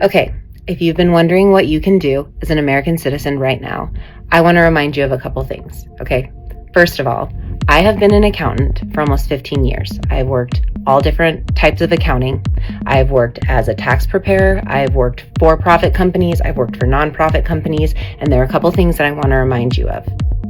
Okay, if you've been wondering what you can do as an American citizen right now, I want to remind you of a couple things, okay? First of all, I have been an accountant for almost 15 years. I've worked all different types of accounting. I've worked as a tax preparer. I've worked for profit companies. I've worked for nonprofit companies. And there are a couple things that I want to remind you of.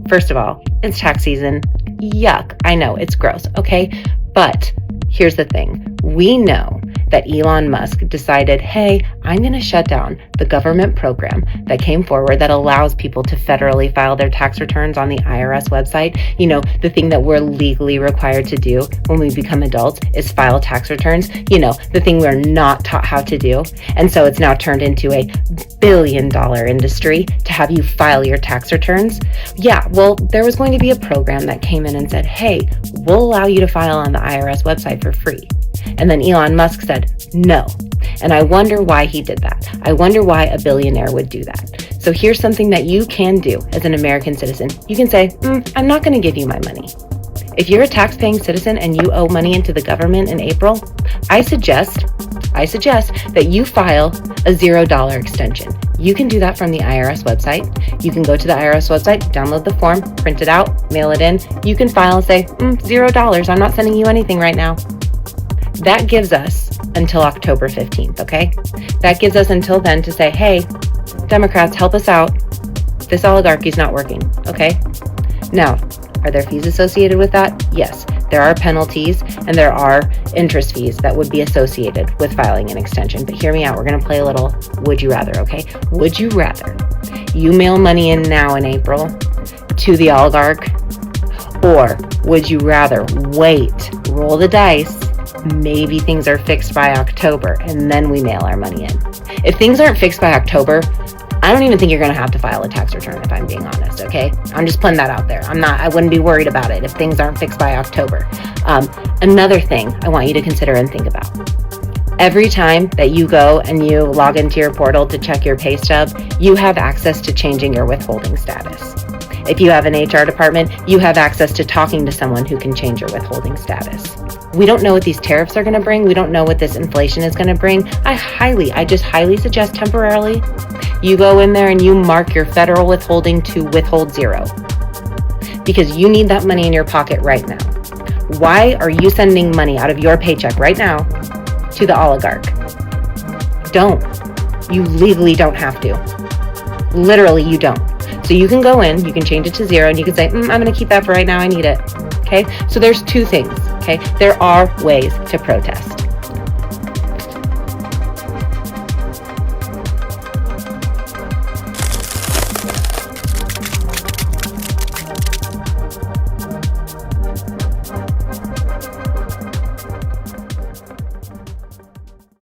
First of all, it's tax season. Yuck. I know it's gross. Okay. But here's the thing. We know that Elon Musk decided, hey, I'm going to shut down the government program that came forward that allows people to federally file their tax returns on the IRS website. You know, the thing that we're legally required to do when we become adults is file tax returns. You know, the thing we're not taught how to do. And so it's now turned into a billion-dollar industry to have you file your tax returns. Yeah, well, there was going to be a program that came in and said, hey, we'll allow you to file on the IRS website for free. And then Elon Musk said, no. And I wonder why he did that. I wonder why a billionaire would do that. So here's something that you can do as an American citizen. You can say, I'm not going to give you my money. If you're a tax-paying citizen and you owe money into the government in April, I suggest that you file a $0 extension. You can do that from the IRS website. You can go to the IRS website, download the form, print it out, mail it in. You can file and say, $0. I'm not sending you anything right now. That gives us until October 15th, okay? That gives us until then to say, hey, Democrats, help us out. This oligarchy is not working, okay? Now, are there fees associated with that? Yes, there are penalties and there are interest fees that would be associated with filing an extension. But hear me out. We're going to play a little would you rather, okay? Would you rather you mail money in now in April to the oligarch, or would you rather wait, roll the dice, maybe things are fixed by October and then we mail our money in? If things aren't fixed by October, I don't even think you're going to have to file a tax return, if I'm being honest, okay? I'm just putting that out there. I wouldn't be worried about it if things aren't fixed by October. Another thing I want you to consider and think about. Every time that you go and you log into your portal to check your pay stub, you have access to changing your withholding status. If you have an HR department, you have access to talking to someone who can change your withholding status. We don't know what these tariffs are going to bring. We don't know what this inflation is going to bring. I just highly suggest temporarily you go in there and you mark your federal withholding to withhold 0, because you need that money in your pocket right now. Why are you sending money out of your paycheck right now to the oligarch? Don't. You legally don't have to. Literally, you don't. So you can go in, you can change it to 0, and you can say, I'm going to keep that for right now. I need it. Okay. So there's two things. Okay. There are ways to protest.